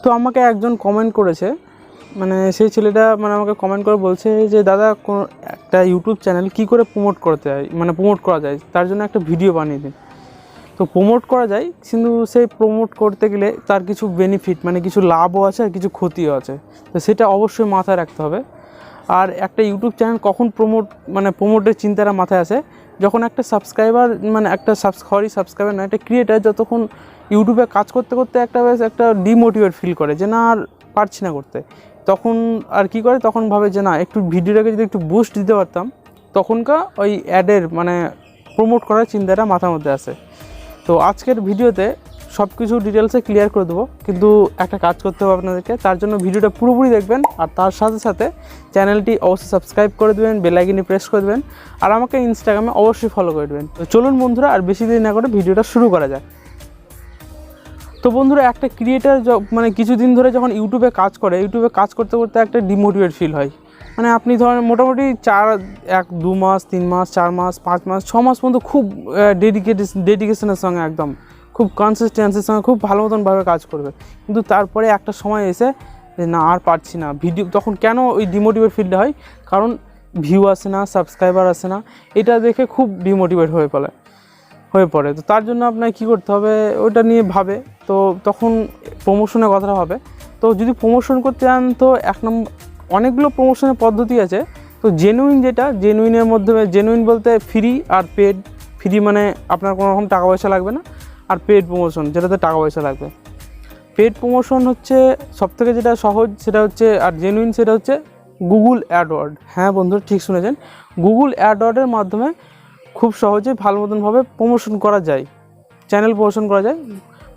তো আমাকে একজন কমেন্ট করেছে, মানে সেই ছেলেটা মানে আমাকে কমেন্ট করে বলছে যে দাদা কোন একটা ইউটিউব চ্যানেল কী করে প্রমোট করতে হয়, মানে প্রমোট করা যায়, তার জন্য একটা ভিডিও বানিয়ে দিন। তো প্রমোট করা যায়, কিন্তু সেই প্রমোট করতে গেলে তার কিছু বেনিফিট মানে কিছু লাভও আছে আর কিছু ক্ষতিও আছে, তো সেটা অবশ্যই মাথায় রাখতে হবে। আর একটা ইউটিউব চ্যানেল কখন প্রমোটের চিন্তাটা মাথায় আসে, যখন একটা সাবস্ক্রাইবার মানে সাবস্ক্রাইবার না, একটা ক্রিয়েটার যতক্ষণ ইউটিউবে কাজ করতে করতে একটা ডিমোটিভেট ফিল করে যে না আর পারছি না করতে, তখন আর কি করে, তখন ভাবে যে না একটু ভিডিওটাকে যদি একটু বুস্ট দিতে পারতাম, তখনকার ওই অ্যাডের মানে প্রমোট করার চিন্তাটা মাথার মধ্যে আসে। তো আজকের ভিডিওতে সব কিছু ডিটেলসে ক্লিয়ার করে দেবো, কিন্তু একটা কাজ করতে হবে আপনাদেরকে, তার জন্য ভিডিওটা পুরোপুরি দেখবেন আর তার সাথে সাথে চ্যানেলটি অবশ্যই সাবস্ক্রাইব করে দেবেন, বেল আইকনটি প্রেস করে দেবেন আর আমাকে ইনস্টাগ্রামে অবশ্যই ফলো করে দেবেন। তো চলুন বন্ধুরা, আর বেশি দেরি না করে ভিডিওটা শুরু করা যাক। তো বন্ধুরা, একটা ক্রিয়েটার মানে কিছুদিন ধরে যখন ইউটিউবে কাজ করতে করতে একটা ডিমোটিভেট ফিল হয়। মানে আপনি ধরেন মোটামুটি 2 মাস 3 মাস 4 মাস 5 মাস 6 মাস পর্যন্ত খুব ডেডিকেশনের সঙ্গে একদম খুব কনসিস্টেন্সির সঙ্গে খুব ভালো মতনভাবে কাজ করবে, কিন্তু তারপরে একটা সময় এসে যে না আর পারছি না ভিডিও, তখন কেন ওই ডিমোটিভেট ফিলটা হয়, কারণ ভিউ আসে না, সাবস্ক্রাইবার আসে না, এটা দেখে খুব ডিমোটিভেট হয়ে পড়ে। তো তার জন্য আপনাকে কী করতে হবে ওটা নিয়ে ভাবে, তো তখন প্রমোশনের কথাটা হবে। তো যদি প্রমোশন করতে চান তো অনেকগুলো প্রমোশনের পদ্ধতি আছে। তো জেনুইনের মধ্যে জেনুইন বলতে ফ্রি আর পেড। ফ্রি মানে আপনার কোনো রকম টাকা পয়সা লাগবে না, আর পেড প্রমোশন যেটাতে টাকা পয়সা লাগবে। পেড প্রমোশন হচ্ছে সবথেকে যেটা সহজ, সেটা হচ্ছে, আর জেনুইন সেটা হচ্ছে গুগল অ্যাডওয়ার্ড। হ্যাঁ বন্ধুরা, ঠিক শুনেছেন, গুগল অ্যাডওয়ার্ডের মাধ্যমে খুব সহজে ভালো মতনভাবে প্রমোশন করা যায়, চ্যানেল প্রমোশন করা যায়।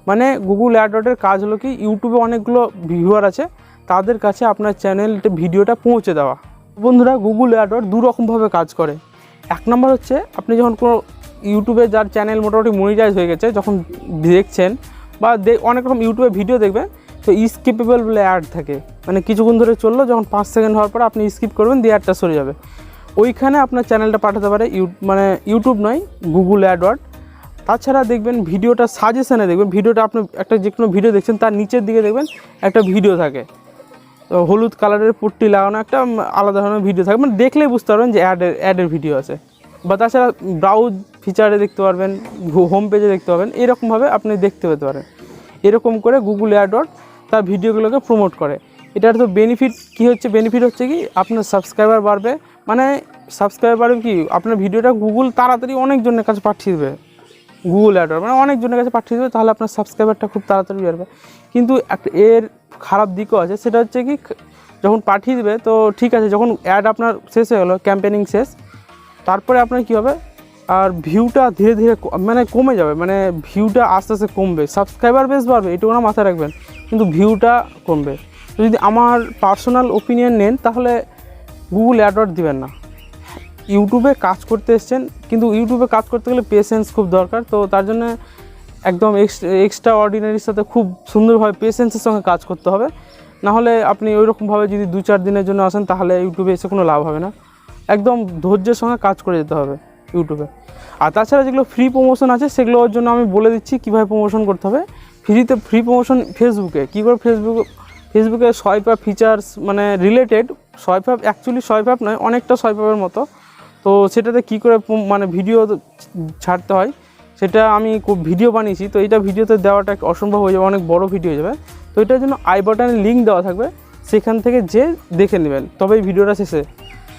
মানে গুগল অ্যাডওয়ার্ডের কাজ হলো কি, ইউটিউবে অনেকগুলো ভিউয়ার আছে, তাদের কাছে আপনার চ্যানেলটা ভিডিওটা পৌঁছে দেওয়া। বন্ধুরা, গুগল অ্যাডওয়ার্ড দুরকমভাবে কাজ করে। এক নম্বর হচ্ছে, আপনি যখন কোনো ইউটিউবে যার চ্যানেল মোটামুটি মনিটাইজ হয়ে গেছে, যখন দেখছেন বা অনেক রকম ইউটিউবে ভিডিও দেখবেন, তো স্কিপেবল বলে অ্যাড থাকে, মানে কিছুক্ষণ ধরে চললো, যখন 5 সেকেন্ড হওয়ার পর আপনি স্কিপ করবেন, দিয়ে অ্যাডটা সরে যাবে, ওইখানে আপনার চ্যানেলটা পাঠাতে পারে ইউটিউব নয়, গুগল অ্যাডওয়ার্ড। তাছাড়া দেখবেন ভিডিওটা সাজেশনে দেখবেন, ভিডিওটা আপনি একটা যে কোনো ভিডিও দেখছেন তার নিচের দিকে দেখবেন একটা ভিডিও থাকে, তো হলুদ কালারের পট্টি লাগানো একটা আলাদা ধরনের ভিডিও থাকে, মানে দেখলেই বুঝতে পারবেন যে অ্যাডের ভিডিও আছে। বা তাছাড়া ব্রাউজ ফিচারে দেখতে পারবেন, হোম পেজে দেখতে পাবেন, এরকমভাবে আপনি দেখতে পেতে পারেন। এরকম করে গুগল অ্যাডওয়ার্ড তার ভিডিওগুলোকে প্রমোট করে। এটার তো বেনিফিট হচ্ছে কি, আপনার সাবস্ক্রাইবার বাড়বে। মানে সাবস্ক্রাইবার বাড়বে কি, আপনার ভিডিওটা গুগল তাড়াতাড়ি অনেকজনের কাছে পাঠিয়ে দেবে, গুগল অ্যাডওয়ার্ড মানে অনেকজনের কাছে পাঠিয়ে দেবে, তাহলে আপনার সাবস্ক্রাইবারটা খুব তাড়াতাড়ি বাড়বে। কিন্তু এর খারাপ দিকও আছে, সেটা হচ্ছে কি, যখন পাঠিয়ে দেবে তো ঠিক আছে, যখন অ্যাড আপনার শেষ হয়ে গেলো, ক্যাম্পেনিং শেষ, তারপরে আপনার কী হবে, আর ভিউটা ধীরে ধীরে মানে কমে যাবে, মানে ভিউটা আস্তে আস্তে কমবে, সাবস্ক্রাইবার বেশ বাড়বে, এটুকু না মাথায় রাখবেন, কিন্তু ভিউটা কমবে। তো যদি আমার পার্সোনাল ওপিনিয়ন নেন, তাহলে গুগল অ্যাডওয়ার্ড দিবেন না। ইউটিউবে কাজ করতে এসছেন, কিন্তু ইউটিউবে কাজ করতে গেলে পেশেন্স খুব দরকার, তো তার জন্য একদম এক্সট্রা অর্ডিনারির সাথে খুব সুন্দরভাবে পেশেন্সের সঙ্গে কাজ করতে হবে। নাহলে আপনি ওইরকমভাবে যদি 2-4 দিনের জন্য আসেন, তাহলে ইউটিউবে এসে কোনো লাভ হবে না। একদম ধৈর্যের সঙ্গে কাজ করে যেতে হবে ইউটিউবে। আর তাছাড়া যেগুলো ফ্রি প্রমোশন আছে, সেগুলোর জন্য আমি বলে দিচ্ছি কীভাবে প্রমোশন করতে হবে। ফ্রি প্রমোশন ফেসবুকে কী করে, ফেসবুকে সোয়াইপ আপ ফিচার্স মানে related, swipe up actually swipe up নয়, অনেকটা সোয়াইপ আপের মতো। তো সেটাতে কী করে মানে ভিডিও ছাড়তে হয়, সেটা আমি ভিডিও বানিয়েছি, তো এটা ভিডিওতে দেওয়াটা অসম্ভব হয়ে যাবে, অনেক বড় ভিডিও হয়ে যাবে। তো এটার জন্য আই বাটনে লিঙ্ক দেওয়া থাকবে, সেখান থেকে যে দেখে নেবেন, তবেই ভিডিওটা শেষে।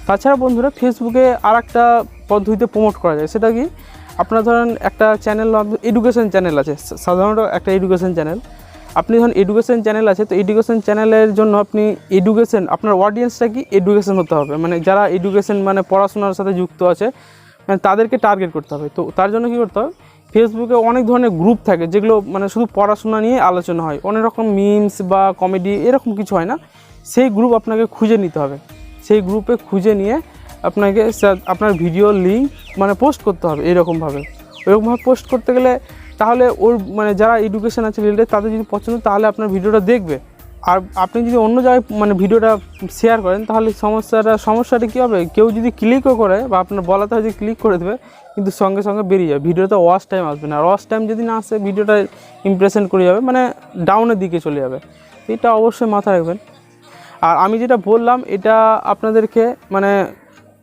তাছাড়া বন্ধুরা, ফেসবুকে আর একটা পদ্ধতিতে প্রমোট করা যায়, সেটা কি, আপনার ধরেন একটা চ্যানেল, এডুকেশন চ্যানেল আছে, সাধারণত একটা এডুকেশন চ্যানেল, আপনি ধরেন এডুকেশন চ্যানেল আছে, তো এডুকেশন চ্যানেলের জন্য আপনি আপনার অডিয়েন্সটা কি এডুকেশন হতে হবে, মানে যারা এডুকেশন মানে পড়াশোনার সাথে যুক্ত আছে, মানে তাদেরকে টার্গেট করতে হবে। তো তার জন্য কী করতে হবে, ফেসবুকে অনেক ধরনের গ্রুপ থাকে, যেগুলো মানে শুধু পড়াশোনা নিয়ে আলোচনা হয়, অনেক রকম মিমস বা কমেডি এরকম কিছু হয় না, সেই গ্রুপ আপনাকে খুঁজে নিতে হবে। সেই গ্রুপে খুঁজে নিয়ে আপনাকে আপনার ভিডিও লিঙ্ক মানে পোস্ট করতে হবে, ওইরকমভাবে পোস্ট করতে গেলে, তাহলে ওর মানে যারা এডুকেশন আছে রিলেটেড, তাদের যদি পছন্দ, তাহলে আপনার ভিডিওটা দেখবে, আর আপনি যদি অন্য জায়গায় মানে ভিডিওটা শেয়ার করেন তাহলে সমস্যাটা কী হবে, কেউ যদি ক্লিকও করে বা আপনার বলাতে হয়তো ক্লিক করে দেবে, কিন্তু সঙ্গে সঙ্গে বেরিয়ে যাবে, ভিডিওতে ওয়াচ টাইম আসবে না। আর ওয়াচ টাইম যদি না আসে ভিডিওটা ইমপ্রেশন করে যাবে, মানে ডাউনের দিকে চলে যাবে। এটা অবশ্যই মাথায় রাখবেন। আর আমি যেটা বললাম এটা আপনাদেরকে মানে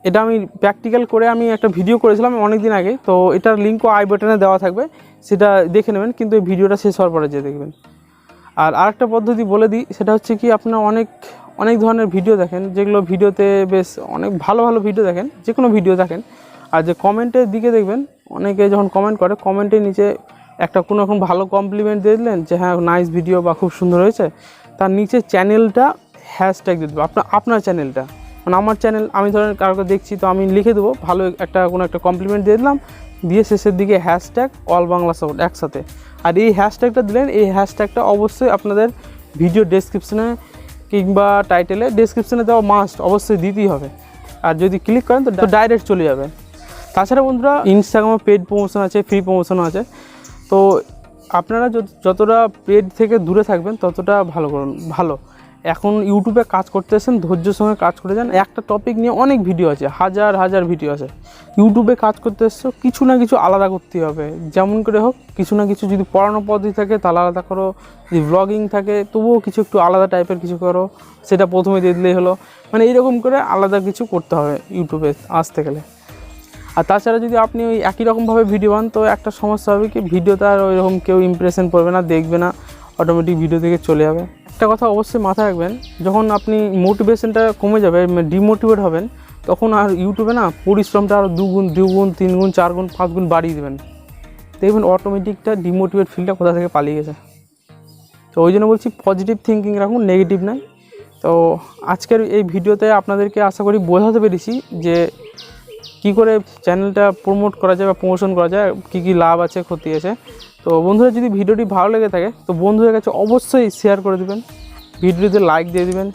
এটা আমি প্র্যাকটিক্যাল করে আমি একটা ভিডিও করেছিলাম অনেক দিন আগে, তো এটার লিঙ্কও আই বাটনে দেওয়া থাকবে, সেটা দেখে নেবেন, কিন্তু এই ভিডিওটা শেষ হওয়ার পরে যে দেখবেন। আর আরেকটা পদ্ধতি বলে দিই, সেটা হচ্ছে কি আপনারা অনেক ধরনের ভিডিও দেখেন, যেগুলো ভিডিওতে বেশ অনেক ভালো ভালো ভিডিও দেখেন, যে কোনো ভিডিও দেখেন, আর যে কমেন্টের দিকে দেখবেন অনেকে যখন কমেন্ট করে কমেন্টের নিচে একটা কোনো রকম ভালো কমপ্লিমেন্ট দিয়ে দিলেন যে হ্যাঁ নাইস ভিডিও বা খুব সুন্দর হয়েছে, তার নিচে চ্যানেলটা হ্যাশট্যাগ দিয়ে দেবো, আপনার চ্যানেলটা, মানে আমার চ্যানেল আমি ধরেন কাউকে দেখছি তো আমি লিখে দেবো ভালো কোনো একটা কমপ্লিমেন্ট দিয়ে দিলাম, দিয়ে শেষের দিকে হ্যাশট্যাগ অল বাংলা সাপোর্ট একসাথে। আর এই হ্যাশট্যাগটা দিলেন, এই হ্যাশট্যাগটা অবশ্যই আপনাদের ভিডিও ডেসক্রিপশনে কিংবা টাইটেলে ডেসক্রিপশনে দেওয়া মাস্ট অবশ্যই দিতেই হবে। আর যদি ক্লিক করেন তো ডাইরেক্ট চলে যাবে। তাছাড়া বন্ধুরা ইনস্টাগ্রামে পেড প্রমোশন আছে, ফ্রি প্রমোশন আছে, তো আপনারা যতটা পেড থেকে দূরে থাকবেন ততটা ভালো। এখন ইউটিউবে কাজ করতে এসেছেন, ধৈর্যের সঙ্গে কাজ করে যান। একটা টপিক নিয়ে অনেক ভিডিও আছে, হাজার ভিডিও আছে। ইউটিউবে কাজ করতে এসছো, কিছু না কিছু আলাদা করতে হবে, যেমন করে হোক কিছু না কিছু। যদি পড়ানো পদ্ধতি থাকে তাহলে আলাদা করো, যদি ব্লগিং থাকে তবুও কিছু একটু আলাদা টাইপের কিছু করো, সেটা প্রথমে দিয়ে দিলেই হলো। মানে এইরকম করে আলাদা কিছু করতে হবে ইউটিউবে আসতে গেলে। আর তাছাড়া যদি আপনি ওই একই রকমভাবে ভিডিও বানান তো একটা সমস্যা হবে কি, ভিডিওতে আর ওইরকম কেউ ইমপ্রেশন পড়বে না, দেখবে না, অটোমেটিক ভিডিও থেকে চলে যাবে। একটা কথা অবশ্যই মাথায় রাখবেন, যখন আপনি মোটিভেশনটা কমে যাবে, ডিমোটিভেট হবেন, তখন আর ইউটিউবে না পরিশ্রমটা আরও দুগুণ 3 গুণ 4 গুণ 5 গুণ বাড়িয়ে দেবেন, দেখবেন অটোমেটিকটা ডিমোটিভেট ফিলটা কোথা থেকে পালিয়ে গেছে। তো ওই জন্য বলছি পজিটিভ থিঙ্কিং রাখুন, নেগেটিভ নাই। তো আজকের এই ভিডিওতে আপনাদেরকে আশা করি বোঝাতে পেরেছি যে কী করে চ্যানেলটা প্রমোট করা যায় বা প্রমোশন করা যায়, কী লাভ আছে ক্ষতি আছে। তো বন্ধুরা যদি ভিডিওটি ভালো লেগে থাকে তো বন্ধুদের কাছে অবশ্যই শেয়ার করে দেবেন, ভিডিওতে লাইক দিয়ে দেবেন,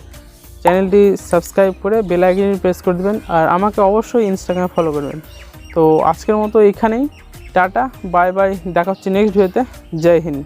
চ্যানেলটি সাবস্ক্রাইব করে বেল আইকন প্রেস করে দেবেন, আর আমাকে অবশ্যই ইনস্টাগ্রামে ফলো করবেন। তো আজকের মতো এইখানেই, টাটা, বাই বাই, দেখা হচ্ছে নেক্সট ভিডিওতে। জয় হিন্দ।